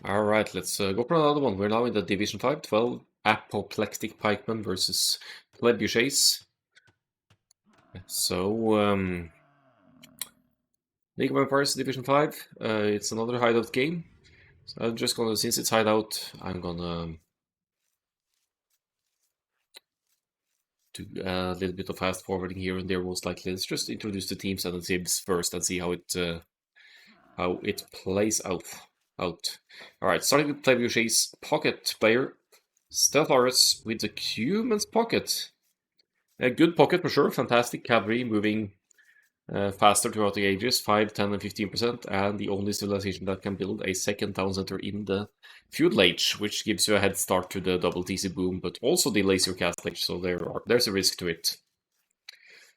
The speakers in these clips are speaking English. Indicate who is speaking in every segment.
Speaker 1: Alright, let's go for another one. We're now in the Division 5, 12 Apopleptic Pikemen versus Plebuchets. So, League of Empires Division 5, it's another hideout game. So I'm just gonna, since it's hideout, I'm gonna do a little bit of fast forwarding here and there most likely. Let's just introduce the teams and the teams first and see how it plays out. Alright, starting with Plebuchets Pocket player, Stealth with the Cuman's Pocket. A good pocket for sure, fantastic cavalry moving faster throughout the ages, 5, 10 and 15%, and the only civilization that can build a second town center in the feudal age, which gives you a head start to the double TC boom, but also delays your castle age, so there's a risk to it.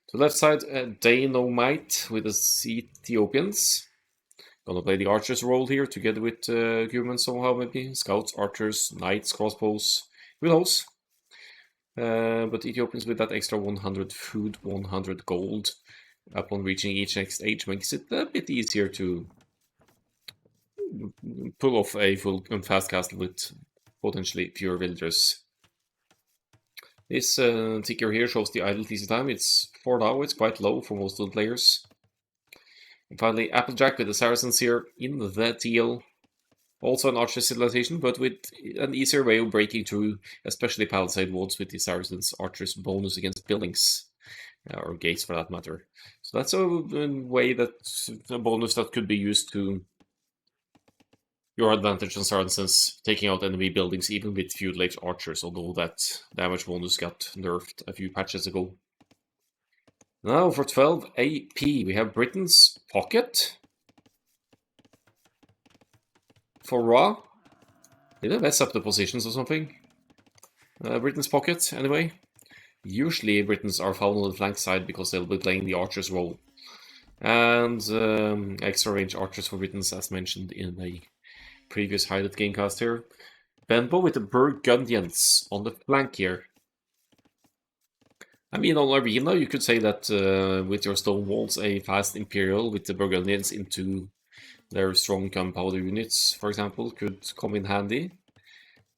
Speaker 1: To the left side, Dynamite with the Ethiopians. Gonna play the archers role here together with humans somehow, maybe. Scouts, archers, knights, crossbows, who knows? But Ethiopians with that extra 100 food, 100 gold upon reaching each next age makes it a bit easier to pull off a full and fast castle with potentially fewer villagers. This ticker here shows the idle TC time. It's 4 now, it's quite low for most of the players. And finally, Applejack with the Saracens here in the teal. Also an archer civilization, but with an easier way of breaking through, especially palisade walls with the Saracens archers bonus against buildings, or gates for that matter. So that's a way a bonus that could be used to your advantage on Saracens, taking out enemy buildings even with feudal age archers, although that damage bonus got nerfed a few patches ago. Now for 12 AP, we have Britain's Pocket. For Ra, did I mess up the positions or something? Britain's Pocket, anyway. Usually Britons are found on the flank side because they'll be playing the archer's role. And extra range archers for Britons, as mentioned in the previous highlight gamecast here. Benbow with the Burgundians on the flank here. I mean, on Arena, you could say that with your stone walls, a fast Imperial with the Burgundians into their strong gunpowder units, for example, could come in handy.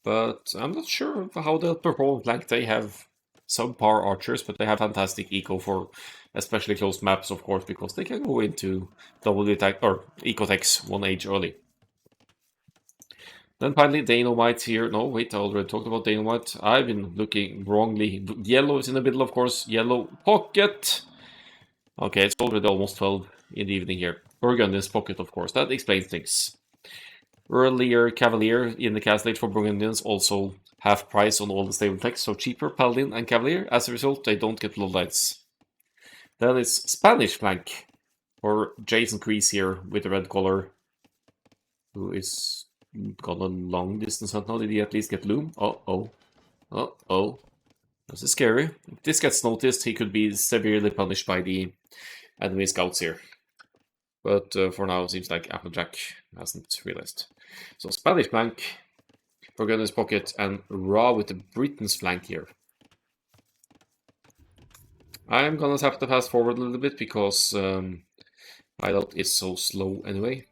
Speaker 1: But I'm not sure how they'll perform flank. They have subpar archers, but they have fantastic eco for especially closed maps, of course, because they can go into double attack or ecotechs 1 age early. Then finally, Dynamite here. No, wait, I already talked about Dynamite. I've been looking wrongly. Yellow is in the middle, of course. Yellow Pocket. Okay, it's already almost 12 in the evening here. Burgundian's Pocket, of course. That explains things. Earlier Cavalier in the castle age for Burgundians also half price on all the stable techs, so cheaper Paladin and Cavalier. As a result, they don't get Bloodlights. Then it's Spanish flank for Jason Crease here with the red collar, who is got a long distance hunt now. Did he at least get Loom? Uh-oh. This is scary. If this gets noticed, he could be severely punished by the enemy scouts here. But for now, it seems like Applejack hasn't realized. So Spanish flank, Burgundian's Pocket, and Ra with the Britain's flank here. I'm gonna have to fast forward a little bit because hideout is so slow anyway.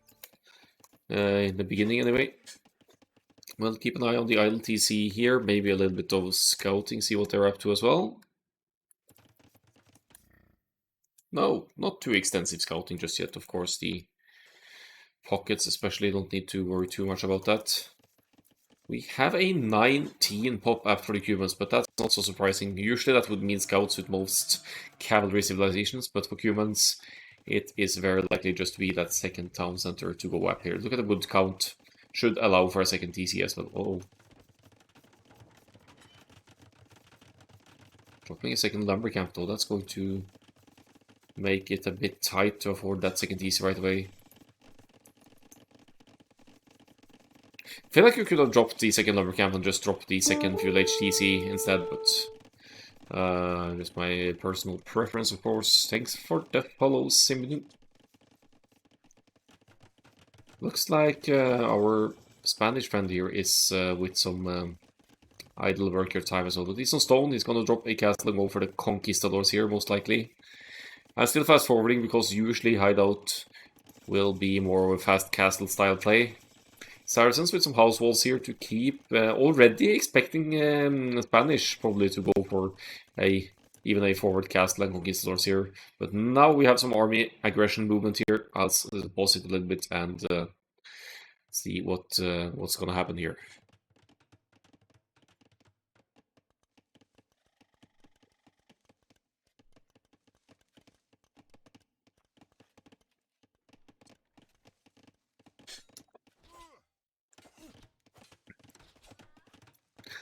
Speaker 1: In the beginning anyway. Well, keep an eye on the idle TC here, maybe a little bit of scouting, see what they're up to as well. No, not too extensive scouting just yet, of course. The pockets especially don't need to worry too much about that. We have a 19 pop up for the Cubans, but that's not so surprising. Usually that would mean scouts with most cavalry civilizations, but for Cubans it is very likely just to be that second town center to go up here. Look at the wood count. Should allow for a second TC as well. Oh. Dropping a second lumber camp though, that's going to make it a bit tight to afford that second TC right away. I feel like you could have dropped the second lumber camp and just dropped the second fuel HTC instead, but just my personal preference, of course. Thanks for the follow, Simonu. Looks like our Spanish friend here is with some idle worker time as well. But he's on stone, he's gonna drop a castle and go for the conquistadors here, most likely. I'm still fast forwarding because usually hideout will be more of a fast castle style play. Saracens with some house walls here to keep. Already expecting Spanish probably to go for even a forward castle and conquistadors here. But now we have some army aggression movement here. I'll pause it a little bit and see what's gonna happen here.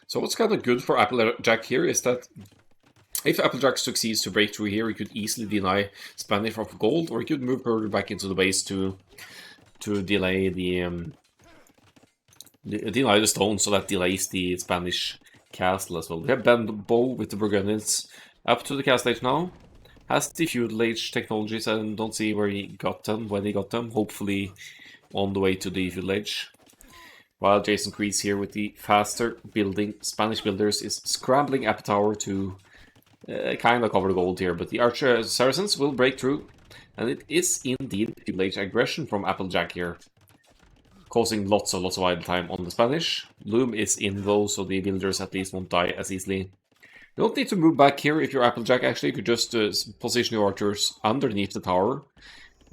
Speaker 1: So what's kind of good for Applejack here is that if Applejack succeeds to break through here, he could easily deny Spanish of gold, or he could move further back into the base to delay the deny the stone, so that delays the Spanish castle as well. We have Benbow with the Burgundians up to the castle age now. Has the feudal age technologies, and don't see where he got them, when he got them. Hopefully on the way to the feudal age. While Jason Crease here with the faster building Spanish builders is scrambling App Tower to kind of cover the gold here. But the Archer Saracens will break through, and it is indeed feudal age aggression from Applejack here, causing lots of idle time on the Spanish. Loom is in though, so the builders at least won't die as easily. You don't need to move back here if you're Applejack. Actually, you could just position your archers underneath the tower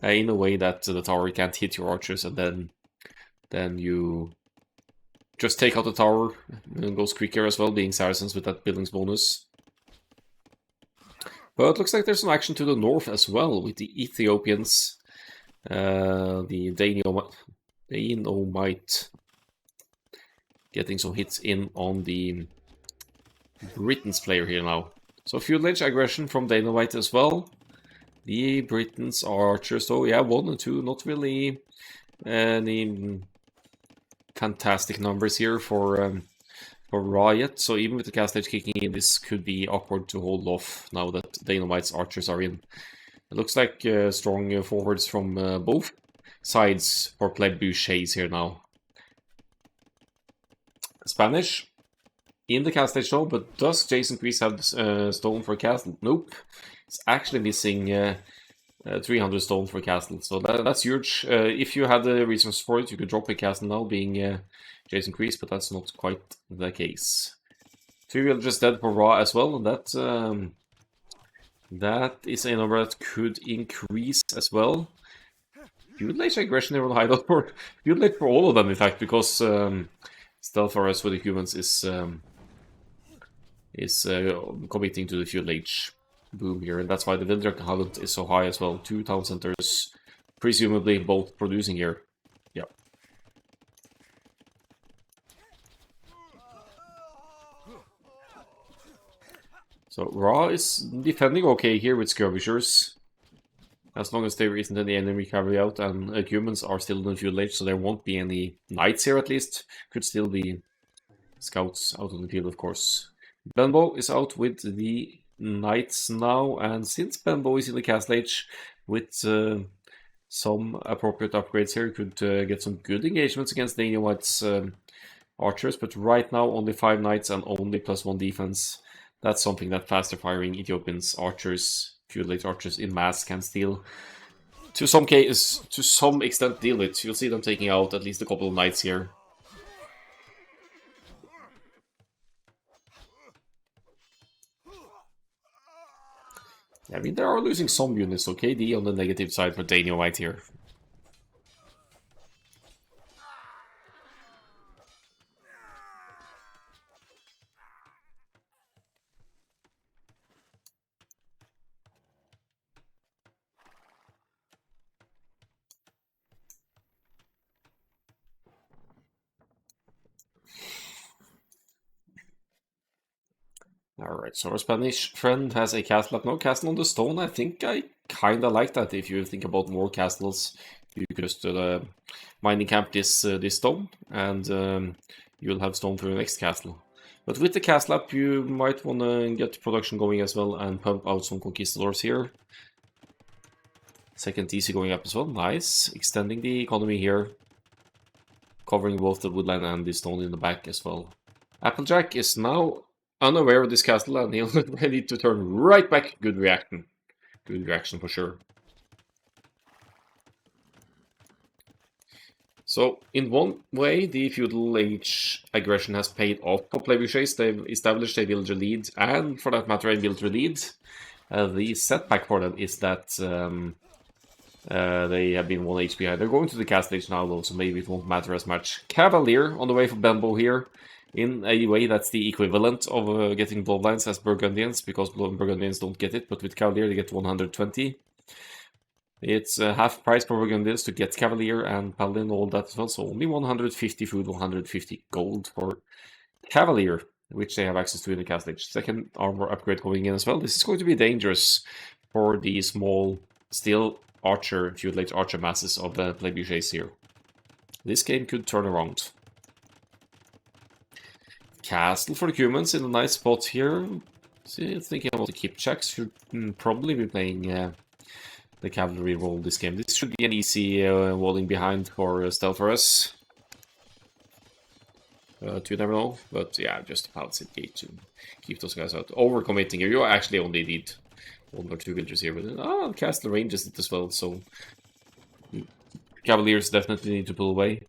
Speaker 1: in a way that the tower can't hit your archers, and then you just take out the tower. And it goes quicker as well, being Saracens with that buildings bonus. But it looks like there's some action to the north as well with the Ethiopians, the Dainomite getting some hits in on the Britain's player here now. So feudal age aggression from Dainomite as well. The Britons are archers though, yeah, 1 and 2, not really any fantastic numbers here for Riot. So even with the castle age kicking in, this could be awkward to hold off now that Dainomite's archers are in. It looks like strong forwards from both sides for Plebuchets here now. Spanish in the castle age though, but does Jason Crease have stone for castle? Nope. It's actually missing 300 stone for castle, so that's huge. If you had the resources for it, you could drop a castle now, being Jason Crease, but that's not quite the case. 3 villagers dead for Ra as well, and that is a number that could increase as well. Feudal age aggression there on hideout for feudal age for all of them, in fact, because stealth for us for the humans is committing to the feudal age boom here, and that's why the villager talent is so high as well. 2 town centers, presumably both producing here. Yeah. So Ra is defending okay here with skirmishers, as long as there isn't any enemy cavalry out, and humans are still in the feudal age, so there won't be any knights here at least. Could still be scouts out on the field, of course. Benbow is out with the knights now, and since Benbow is in the castle age with some appropriate upgrades here, could get some good engagements against the Dainomite's archers, but right now only 5 knights and only +1 defense. That's something that faster firing Ethiopians archers, feudal age archers in mass can still to some extent deal with. You'll see them taking out at least a couple of knights here. I mean, they are losing some units, so KD on the negative side for Dainomite here. Alright, so our Spanish friend has a castle up now. Castle on the stone, I think I kinda like that. If you think about more castles, you could just mining camp this stone, and you'll have stone for your next castle. But with the castle up, you might want to get production going as well and pump out some conquistadors here. Second TC going up as well, nice. Extending the economy here. Covering both the woodland and the stone in the back as well. Applejack is now unaware of this castle, and he'll ready to turn right back. Good reaction. Good reaction for sure. So, in one way, the feudal age aggression has paid off for Plebuchets. They've established a villager lead, and for that matter, a military lead. The setback for them is that they have been 1 HP high. They're going to the castle age now, though, so maybe it won't matter as much. Cavalier on the way for Benbow here. In a way, that's the equivalent of getting Bloodlines as Burgundians, because Burgundians don't get it, but with Cavalier they get 120. It's half price for Burgundians to get Cavalier and Paladin, all that as well, so only 150 food, 150 gold for Cavalier, which they have access to in the castle age. Second armor upgrade going in as well. This is going to be dangerous for the small, still feudal age archer masses of the Plebuchets here. This game could turn around. Castle for the humans in a nice spot here. See, thinking about the Kipchaks, should probably be playing the cavalry role this game. This should be an easy walling behind for Stelforus. You never know, but yeah, just a palisade gate to keep those guys out. Overcommitting here, you actually only need 1 or 2 villagers here, but Castle ranges it as well, so Cavaliers definitely need to pull away.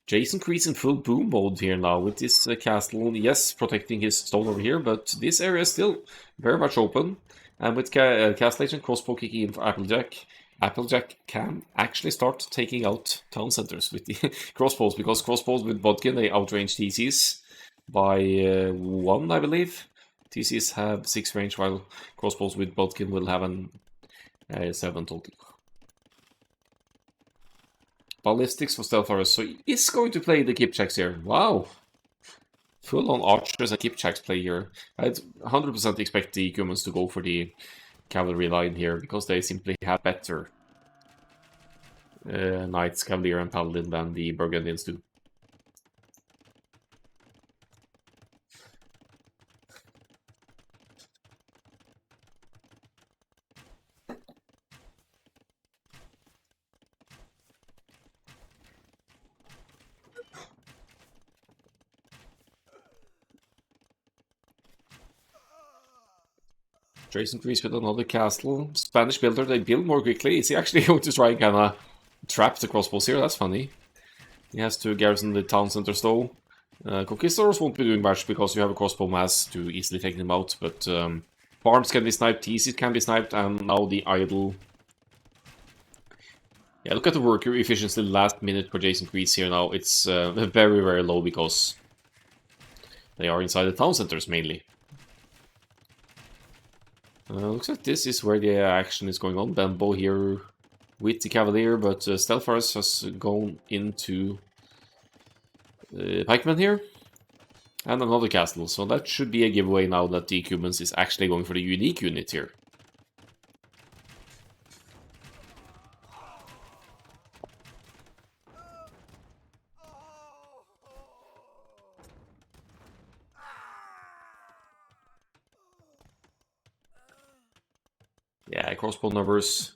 Speaker 1: Jason Crease in full boom mode here now with this castle, yes, protecting his stone over here, but this area is still very much open. And with Castle Age and Crossbow kicking in for Applejack, Applejack can actually start taking out town centers with the crossbows, because crossbows with Bodkin, they outrange TCs by 1, I believe. TCs have 6 range, while crossbows with Bodkin will have an 7 total. Ballistics for Stelforus, so he is going to play the Kipchaks here. Wow! Full-on archers and Kipchaks play here. I'd 100% expect the humans to go for the cavalry line here, because they simply have better Knights, Cavalier and Paladin than the Burgundians do. Jason Crease with another castle. Spanish builder, they build more quickly. Is he actually going to try and kind of trap the crossbows here? That's funny. He has to garrison the town center though. Conquistadors won't be doing much because you have a crossbow mass to easily take them out, but farms can be sniped, TCs can be sniped, and now the idle. Yeah, look at the worker efficiency last minute for Jason Crease here now. It's very, very low because they are inside the town centers mainly. Looks like this is where the action is going on. Benbow here with the Cavalier, but Stelforus has gone into Pikemen here. And another castle, so that should be a giveaway now that the Cubans is actually going for the unique unit here. Yeah, crossbow numbers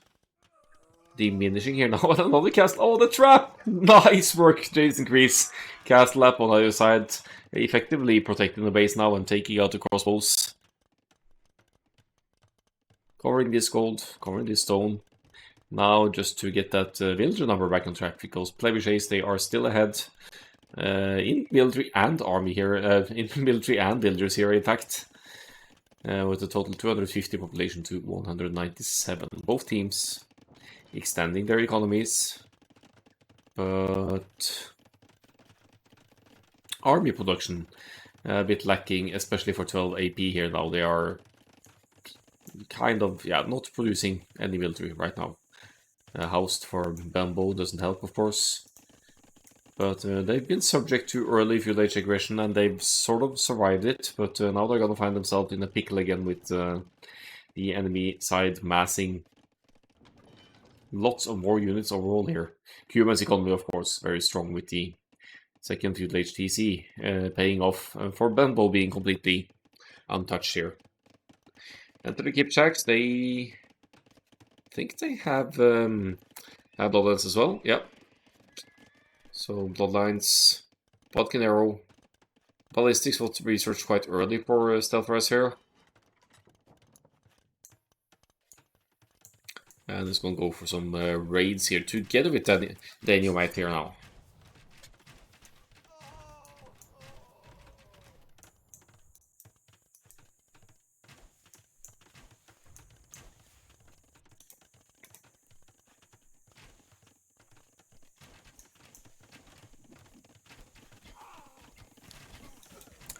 Speaker 1: diminishing here now. Another castle. Oh, the trap! Nice work, Jason Crease. Castle up on the other side, effectively protecting the base now and taking out the crossbows. Covering this gold, covering this stone. Now just to get that villager number back on track, because Plebuchets, they are still ahead in military and army here, in military and villagers here, in fact. With a total 250 population to 197. Both teams extending their economies, but army production a bit lacking, especially for 12 AP here now. They are kind of, yeah, not producing any military right now. Housed for Benbow doesn't help, of course. But they've been subject to early feudal age aggression and they've sort of survived it. But now they're gonna find themselves in a pickle again with the enemy side massing lots of more units overall here. Cuban's economy, of course, very strong with the second feudal age TC paying off for Benbow being completely untouched here. And to the Kipchaks, they think they have Bloodlines as well. Yep. So Bloodlines, Bodkin Arrow, Ballistics was researched quite early for Stelforus here. And it's going to go for some raids here together with Daniel White here now.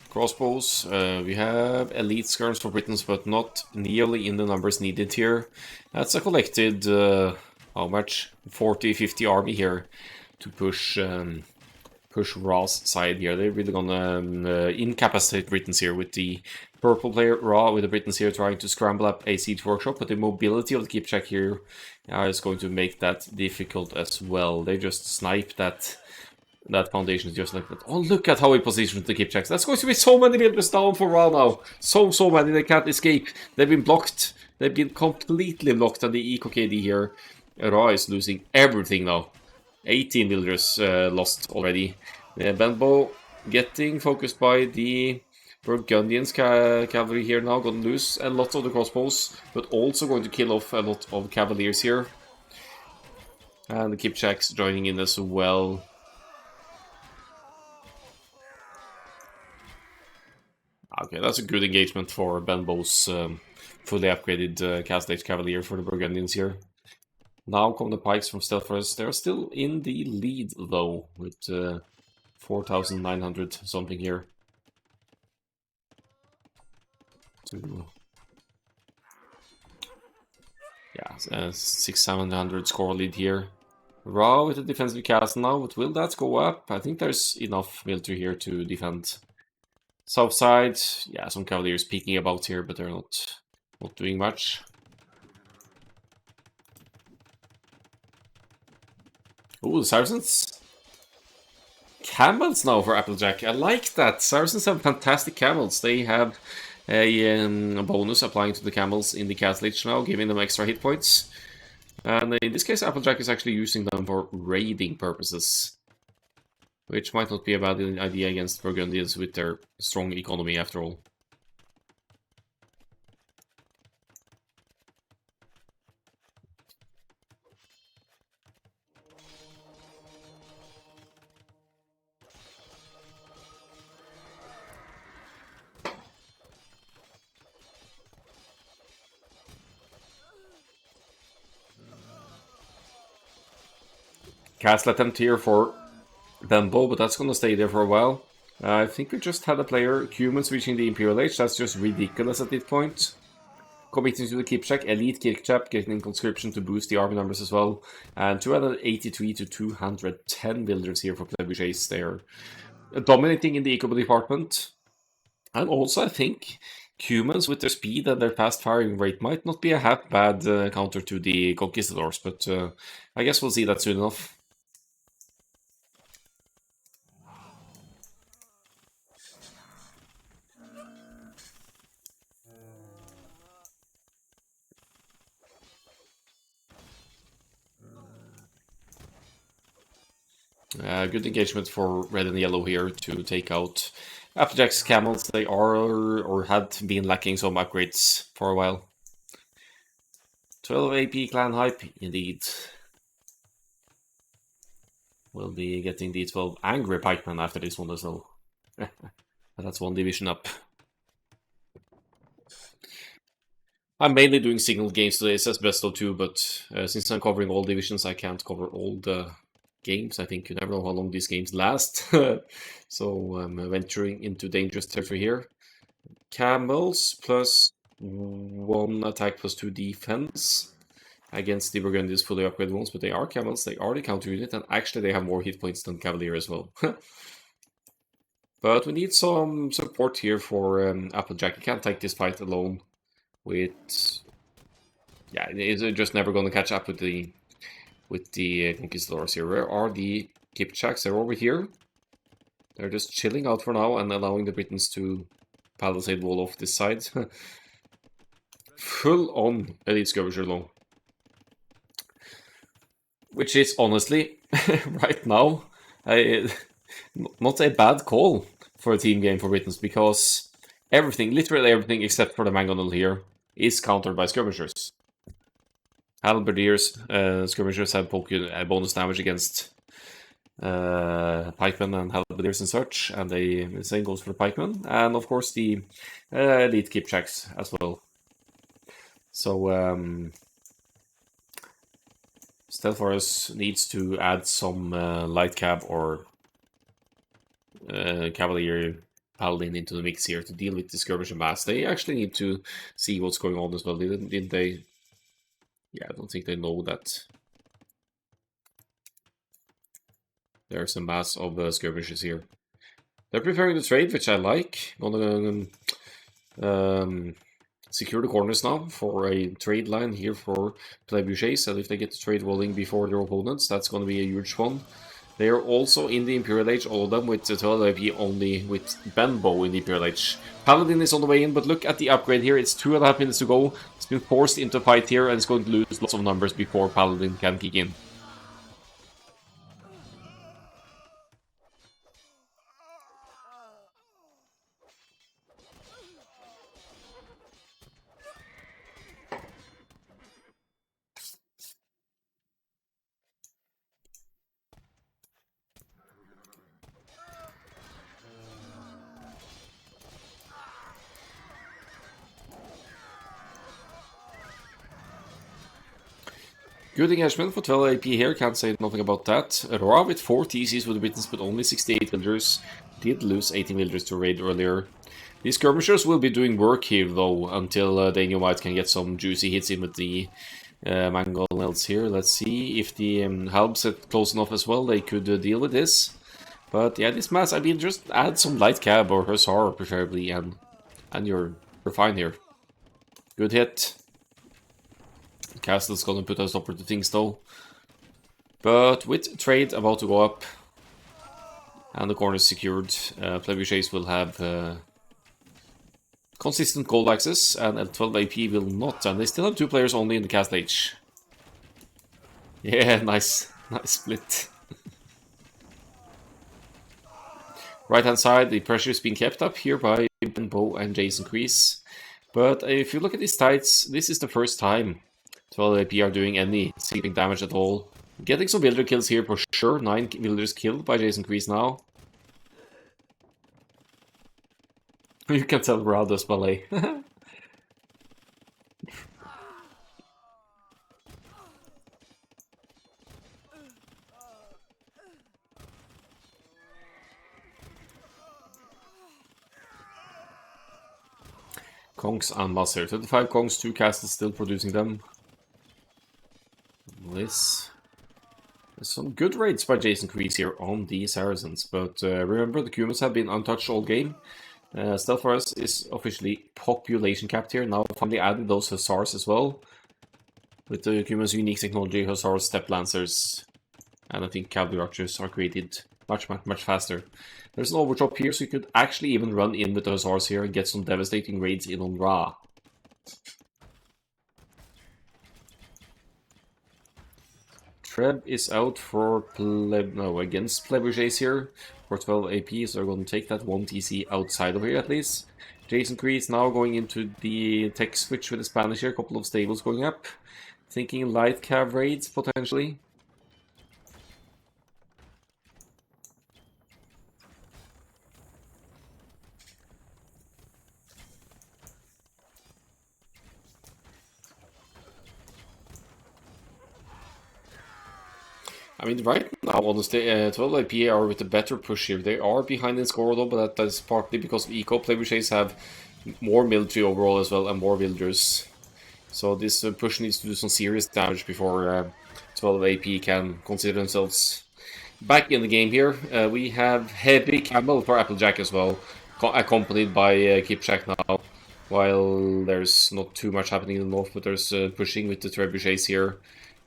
Speaker 1: Crossbows, we have elite skirms for Britons, but not nearly in the numbers needed here. That's a collected, how much? 40-50 army here to push Ra's side here. They're really gonna incapacitate Britons here with the purple player Ra, with the Britons here trying to scramble up a siege workshop, but the mobility of the keep check here is going to make that difficult as well. They just snipe that foundation is just like that. Oh, look at how he positions the keep checks. That's going to be so many builders down for Ra now. So many, they can't escape. They've been blocked. They've been completely blocked on the Eco KD here. Ra is losing everything now. 18 builders lost already. Benbow getting focused by the Burgundians cavalry here now. Going to lose a lot of the crossbows, but also going to kill off a lot of cavaliers here. And the Kipchaks joining in as well. Okay, that's a good engagement for Benbow's fully upgraded Castle Age Cavalier for the Burgundians here. Now come the pikes from Stealthers. They're still in the lead though, with 4,900 something here. Yeah, 6,700 score lead here. Ra with the defensive castle now, but will that go up? I think there's enough military here to defend. South side, yeah, some cavaliers peeking about here, but they're not doing much. Ooh, the Saracens. Camels now for Applejack. I like that. Saracens have fantastic camels. They have a bonus applying to the camels in the Castle Age now, giving them extra hit points. And in this case, Applejack is actually using them for raiding purposes. Which might not be a bad idea against Burgundians with their strong economy after all. Castle attempt here for Benbow, but that's going to stay there for a while. I think we just had a player, humans reaching the Imperial Age. That's just ridiculous at this point. Committing to the keep check, elite Kirkchap getting conscription to boost the army numbers as well. And 283 to 210 builders here for Plebuchets. They're dominating in the eco department. And also I think humans with their speed and their fast firing rate might not be a half bad counter to the conquistadors, but I guess we'll see that soon enough. Good engagement for red and yellow here to take out Applejack's camels. They are or had been lacking some upgrades for a while. 12 AP clan hype, indeed. We'll be getting the 12 angry pikemen after this one as well. That's one division up. I'm mainly doing single games today, it says best of two, but since I'm covering all divisions, I can't cover all the games. I think you never know how long these games last. So I'm venturing into dangerous territory here. Camels plus 1 attack plus 2 defense against the Burgundians fully upgraded ones, but they are camels, they are the counter unit, and actually they have more hit points than Cavalier as well. But we need some support here for Applejack. You can't take this fight alone with... Yeah, it's just never going to catch up with the conquistadors here. Where are the Kipchaks? They're over here. They're just chilling out for now and allowing the Britons to palisade wall off this side. Full on elite skirmisher long. Which is honestly, right now, not a bad call for a team game for Britons, because everything, literally everything except for the Mangonel here, is countered by skirmishers. Halberdiers, skirmishers have bonus damage against Pikemen and Halberdiers and such, and the same goes for the Pikemen, and of course the elite Kipchaks as well. So Stealth Force needs to add some light cab or Cavalier Paladin into the mix here to deal with the skirmisher mass. They actually need to see what's going on as well, didn't they? Yeah, I don't think they know that there's a mass of skirmishers here. They're preparing the trade, which I like. Gonna secure the corners now for a trade line here for Plebuchets, and if they get the trade rolling before their opponents, that's going to be a huge one. They are also in the Imperial Age, all of them with 12 IP only with Benbow in the Imperial Age. Paladin is on the way in, but look at the upgrade here. It's 2.5 minutes to go. It's been forced into a fight here, and it's going to lose lots of numbers before Paladin can kick in. Good engagement for 12 AP here, can't say nothing about that. Ra with 4 TCs with witness but only 68 villagers. Did lose 18 villagers to raid earlier. These skirmishers will be doing work here though, until Daniel White can get some juicy hits in with the Mangal Elves here. Let's see if the Halbs are close enough as well, they could deal with this. But yeah, this mass, I mean, just add some light cab or hussar preferably, and you're fine here. Good hit. Castle's gonna put a stopper to things though. But with trade about to go up and the corners secured, Plebuchets will have consistent gold access, and L12 AP will not, and they still have 2 players only in the cast age. Yeah, nice split. Right hand side, the pressure is being kept up here by Benbow and Jason Kreese. But if you look at these tides, this is the first time 12 AP are doing any significant damage at all. Getting some villager kills here for sure. 9 villagers killed by Jason Kreese now. You can tell Ra does ballet. Kongs and Master. 25 Kongs, 2 castles still producing them. There's some good raids by Jason Kreese here on the Saracens, but remember the Kumans have been untouched all game. Stealth Force is officially population capped here, now finally added those Hussars as well. With the Kuman's unique technology, Hussars, Step Lancers, and I think Cavalry Archers are created much faster. There's an overchop here, so you could actually even run in with the Hussars here and get some devastating raids in on Ra. Treb is out for against Plebuchets here for 12 AP, so they're going to take that 1 TC outside of here at least. Jason Kreese now going into the tech switch with the Spanish here, a couple of stables going up. Thinking light cav raids potentially. I mean, right now, honestly, 12 IP are with a better push here. They are behind in score though, but that is partly because of eco. Plebuchets have more military overall as well and more villagers. So this push needs to do some serious damage before 12 AP can consider themselves back in the game here. We have Heavy Camel for Applejack as well, accompanied by Kipchak now. While there's not too much happening in the north, but there's pushing with the Trebuchets here.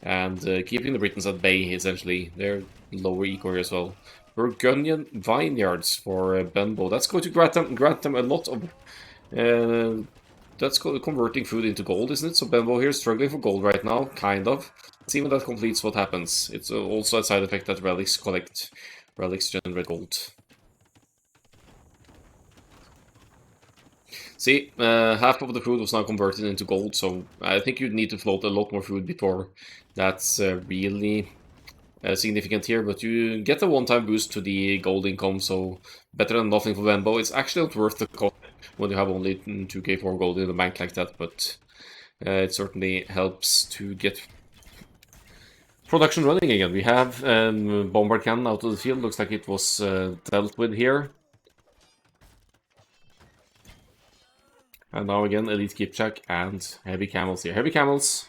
Speaker 1: And keeping the Britons at bay, essentially. They're lower eco as well. Burgundian Vineyards for Benbow. That's going to grant them a lot of... that's converting food into gold, isn't it? So Benbow here is struggling for gold right now, kind of. Let's see when that completes what happens. It's also a side effect that relics generate gold. See, half of the food was now converted into gold, so I think you'd need to float a lot more food before that's really significant here. But you get a one-time boost to the gold income, so better than nothing for Venbo. It's actually not worth the cost when you have only 2k4 gold in the bank like that, but it certainly helps to get production running again. We have Bombard Cannon out of the field. Looks like it was dealt with here. And now again, Elite Skipjack and Heavy Camels here. Heavy Camels,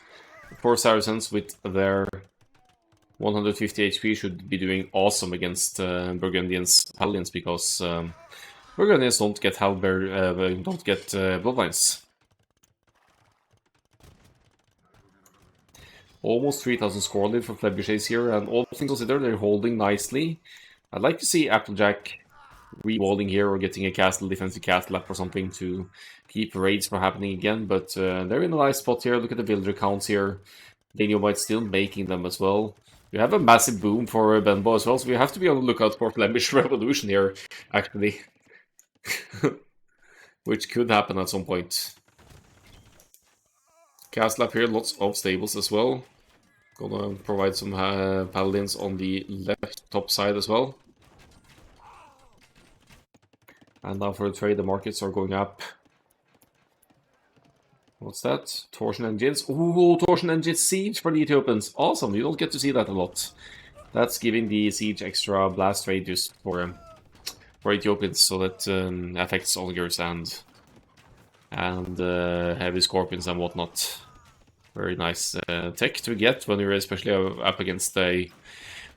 Speaker 1: for Saracens with their 150 HP should be doing awesome against Burgundians Paladins, because Burgundians don't get halberd, don't get bloodlines. Almost 3000 score lead for Plebuchets here, and all things considered, they're holding nicely. I'd like to see Applejack re-walling here or getting a castle, defensive castle up or something to keep raids from happening again, but they're in a nice spot here. Look at the villager counts here. Daniel might still making them as well. You have a massive boom for Benbow as well, so we have to be on the lookout for Flemish Revolution here, actually. Which could happen at some point. Castle up here, lots of stables as well. Gonna provide some paladins on the left top side as well. And now for the trade, the markets are going up. What's that? Torsion engines. Ooh, torsion engine siege for the Ethiopians. Awesome, you don't get to see that a lot. That's giving the siege extra blast radius for Ethiopians, so that affects Olgers and heavy scorpions and whatnot. Very nice tech to get when you're especially up against a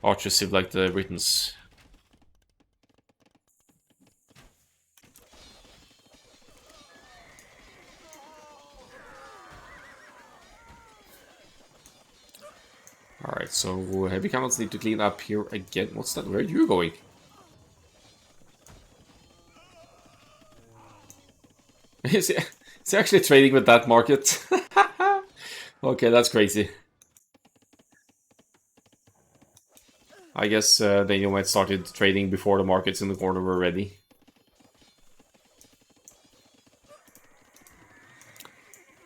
Speaker 1: archer civ like the Britons. Alright, so heavy camels need to clean up here again. What's that? Where are you going? Is he actually trading with that market? Okay, that's crazy. I guess Daniel might started trading before the markets in the corner were ready.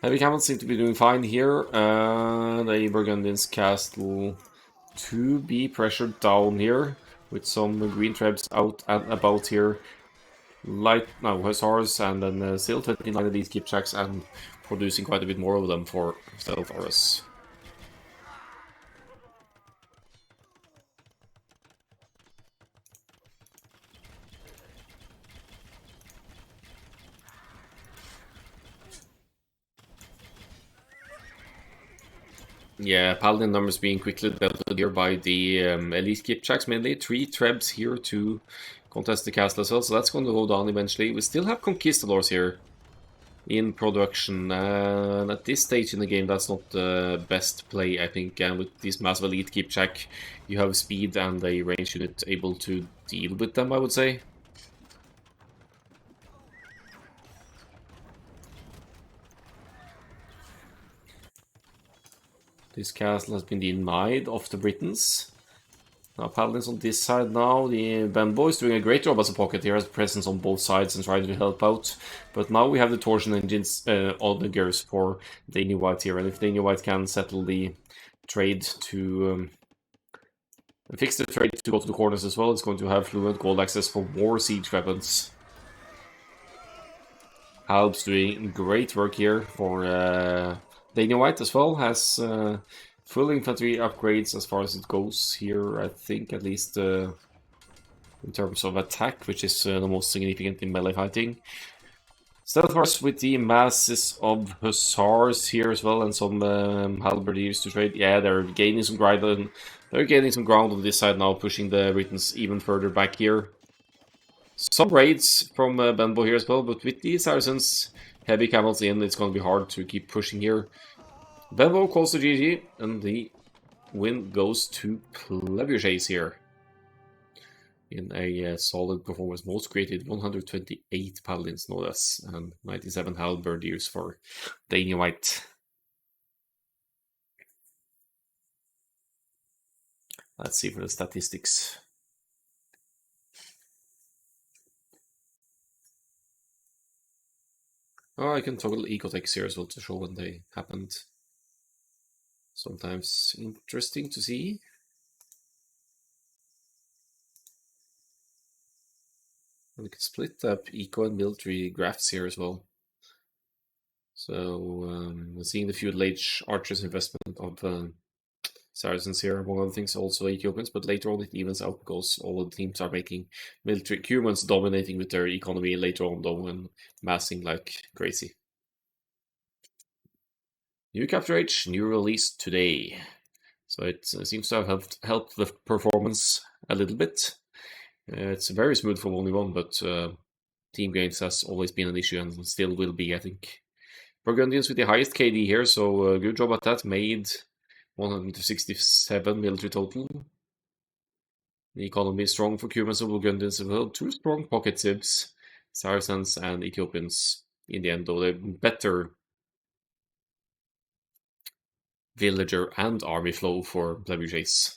Speaker 1: Heavy camels seem to be doing fine here. The Burgundians castle to be pressured down here with some green trebs out and about here. Light, no, hussars, and then still 29 of these skipjacks and producing quite a bit more of them for stealth auras. Yeah, paladin numbers being quickly dealt with here by the elite skipjacks mainly. 3 trebs here to contest the castle as well, so that's going to go down eventually. We still have conquistadors here in production. At this stage in the game, that's not the best play, I think. And with this massive elite skipjack, you have speed and a range unit able to deal with them, I would say. This castle has been denied of the Britons. Now Paladins on this side now. The Benbow is doing a great job as a pocket here, has presence on both sides and trying to help out. But now we have the torsion engines on the gears for Daniel White here. And if Daniel White can settle the trade to fix the trade to go to the corners as well, it's going to have fluent gold access for more siege weapons. Halb's doing great work here for Daniel White as well. Has full infantry upgrades as far as it goes here, I think, at least in terms of attack, which is the most significant in melee fighting. Stealth Wars with the masses of hussars here as well, and some halberdiers to trade. Yeah, they're gaining some ground. They're gaining some ground on this side now, pushing the Britons even further back here. Some raids from Benbow here as well, but with the Saracens heavy camels in, it's going to be hard to keep pushing here. Benbow calls to GG, and the win goes to Plebuchets here. In a solid performance, most created 128 paladins, no less, and 97 halberdiers for Daniel White. Let's see for the statistics. Oh, I can toggle ecotechs here as well to show when they happened. Sometimes interesting to see. And we can split up eco and military graphs here as well. So we're seeing the feudal age archers investment of Saracens here, among other things, also Ethiopians, but later on it evens out because all the teams are making military humans dominating with their economy later on though and massing like crazy. New Capture Age, new release today. So it seems to have helped the performance a little bit. It's very smooth for only one, but team games has always been an issue and still will be, I think. Burgundians with the highest KD here, so good job at that. Made 167 military total. The economy is strong for Cumans and Burgundians as well. Two strong pocket sibs, Saracens and Ethiopians. In the end, though, they're better villager and army flow for Plebuchets.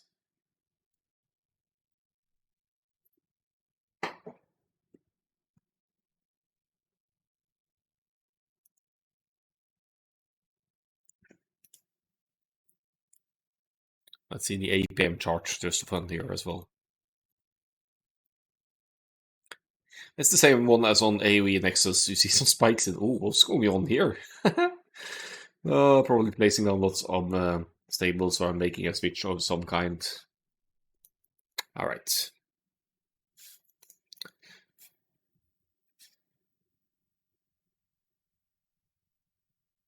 Speaker 1: Let's see the APM chart just for fun here as well. It's the same one as on AoE Nexus. You see some spikes in. Oh, what's going on here? Probably placing down lots of stables or making a switch of some kind. Alright.